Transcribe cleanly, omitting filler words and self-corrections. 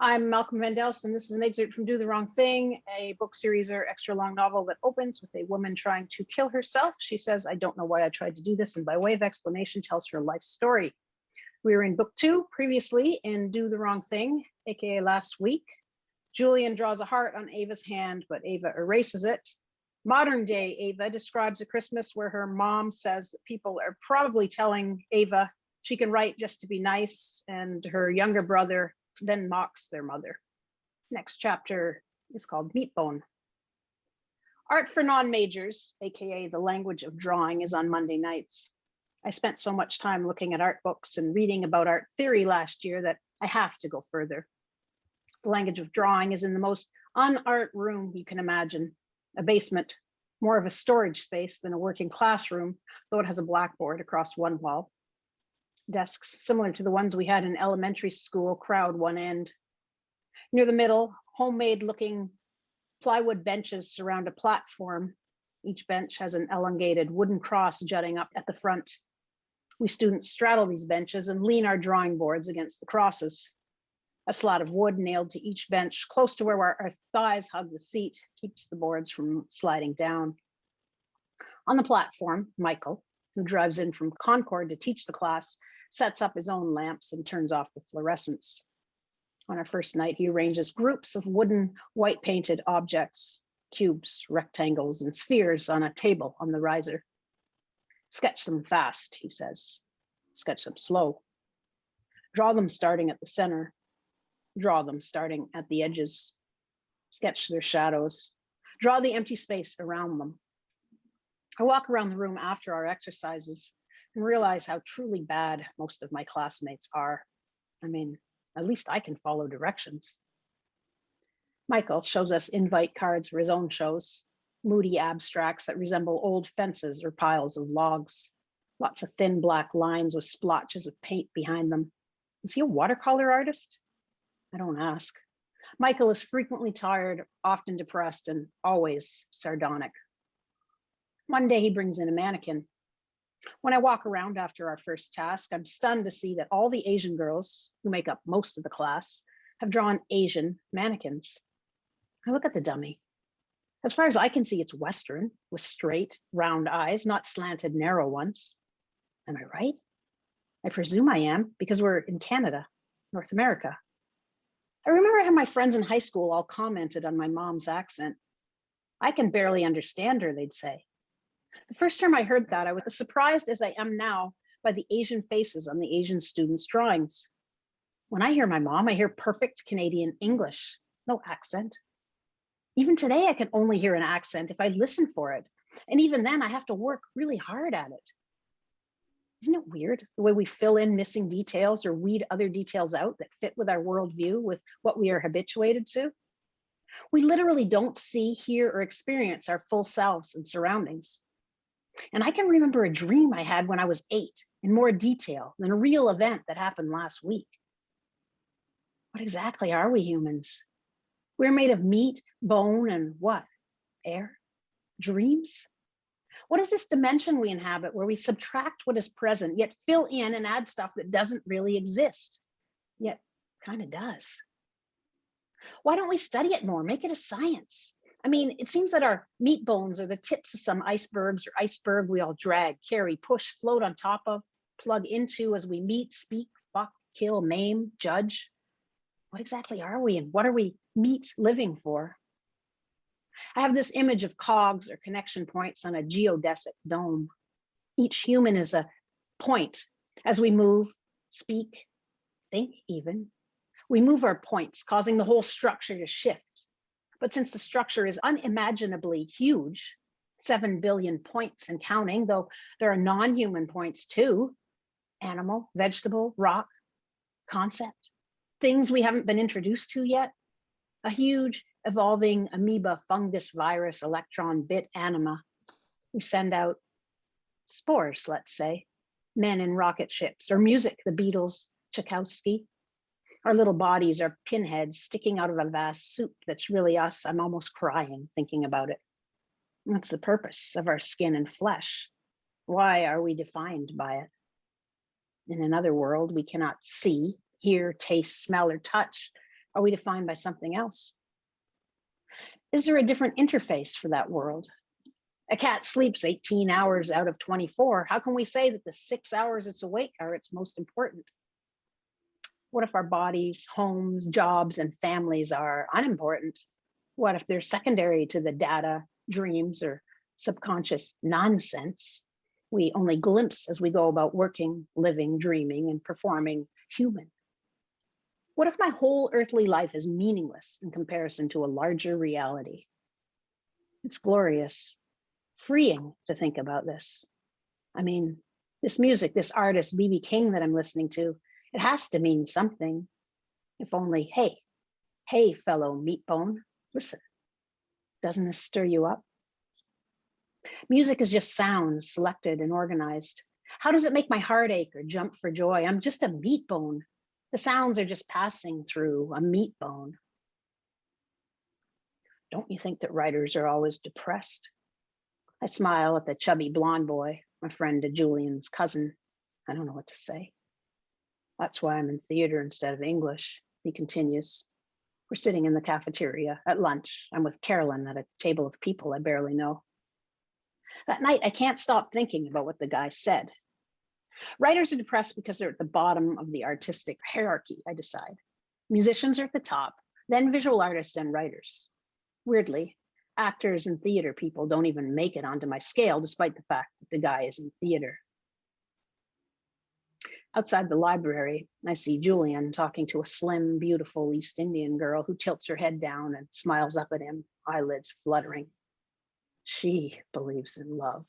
I'm Malcolm Vandels, and this is an excerpt from Do the Wrong Thing, a book series or extra long novel that opens with a woman trying to kill herself. She says, "I don't know why I tried to do this," and by way of explanation tells her life story. We were in book 2 previously in Do the Wrong Thing, aka last week. Julian draws a heart on Ava's hand, but Ava erases it. Modern day Ava describes a Christmas where her mom says that people are probably telling Ava she can write just to be nice, and her younger brother then mocks their mother. Next chapter is called Meatbone. Art for non-majors, aka the language of drawing, is on Monday nights. I spent so much time looking at art books and reading about art theory last year that I have to go further. The language of drawing is in the most un-art room you can imagine, a basement, more of a storage space than a working classroom, though it has a blackboard across one wall. Desks similar to the ones we had in elementary school crowd one end. Near the middle, homemade looking plywood benches surround a platform. Each bench has an elongated wooden cross jutting up at the front. We students straddle these benches and lean our drawing boards against the crosses. A slat of wood nailed to each bench close to where our thighs hug the seat keeps the boards from sliding down. On the platform, Michael, who drives in from Concord to teach the class, sets up his own lamps and turns off the fluorescents. On our first night, he arranges groups of wooden, white-painted objects, cubes, rectangles, and spheres on a table on the riser. "Sketch them fast," he says. "Sketch them slow. Draw them starting at the center. Draw them starting at the edges. Sketch their shadows. Draw the empty space around them." I walk around the room after our exercises and realize how truly bad most of my classmates are. I mean, at least I can follow directions. Michael shows us invite cards for his own shows, moody abstracts that resemble old fences or piles of logs. Lots of thin black lines with splotches of paint behind them. Is he a watercolor artist? I don't ask. Michael is frequently tired, often depressed, and always sardonic. One day he brings in a mannequin. When I walk around after our first task, I'm stunned to see that all the Asian girls, who make up most of the class, have drawn Asian mannequins. I look at the dummy. As far as I can see, it's Western, with straight, round eyes, not slanted, narrow ones. Am I right? I presume I am, because we're in Canada, North America. I remember how my friends in high school all commented on my mom's accent. "I can barely understand her," they'd say. The first time I heard that, I was as surprised as I am now by the Asian faces on the Asian students' drawings. When I hear my mom, I hear perfect Canadian English, no accent. Even today, I can only hear an accent if I listen for it. And even then, I have to work really hard at it. Isn't it weird the way we fill in missing details or weed other details out that fit with our worldview, with what we are habituated to? We literally don't see, hear, or experience our full selves and surroundings. And I can remember a dream I had when I was 8 in more detail than a real event that happened last week. What exactly are we humans? We're made of meat, bone, and what? Air? Dreams? What is this dimension we inhabit where we subtract what is present, yet fill in and add stuff that doesn't really exist, yet kind of does? Why don't we study it more, make it a science? I mean, it seems that our meat bones are the tips of some icebergs or iceberg we all drag, carry, push, float on top of, plug into as we meet, speak, fuck, kill, maim, judge. What exactly are we, and what are we meat living for? I have this image of cogs or connection points on a geodesic dome. Each human is a point. As we move, speak, think even, we move our points, causing the whole structure to shift. But since the structure is unimaginably huge, 7 billion points and counting, though there are non-human points too, animal, vegetable, rock, concept, things we haven't been introduced to yet, a huge evolving amoeba, fungus, virus, electron, bit, anima. We send out spores, let's say, men in rocket ships, or music, the Beatles, Tchaikovsky. Our little bodies are pinheads sticking out of a vast soup that's really us. I'm almost crying thinking about it. What's the purpose of our skin and flesh? Why are we defined by it? In another world we cannot see, hear, taste, smell, or touch, Are we defined by something else? Is there a different interface for that world? A cat sleeps 18 hours out of 24. How can we say that the 6 hours it's awake are its most important? What if our bodies, homes, jobs, and families are unimportant? What if they're secondary to the data, dreams, or subconscious nonsense we only glimpse as we go about working, living, dreaming, and performing human? What if my whole earthly life is meaningless in comparison to a larger reality? It's glorious, freeing to think about this. I mean, this music, this artist, B.B. King that I'm listening to, it has to mean something. If only, hey, fellow meat bone, listen, doesn't this stir you up? Music is just sounds selected and organized. How does it make my heart ache or jump for joy? I'm just a meat bone. The sounds are just passing through a meat bone. Don't you think that writers are always depressed? I smile at the chubby blonde boy, my friend Julian's cousin. I don't know what to say. That's why I'm in theater instead of English, he continues. We're sitting in the cafeteria at lunch. I'm with Carolyn at a table of people I barely know. That night, I can't stop thinking about what the guy said. Writers are depressed because they're at the bottom of the artistic hierarchy, I decide. Musicians are at the top, then visual artists and writers. Weirdly, actors and theater people don't even make it onto my scale, despite the fact that the guy is in theater. Outside the library, I see Julian talking to a slim, beautiful East Indian girl who tilts her head down and smiles up at him, eyelids fluttering. She believes in love.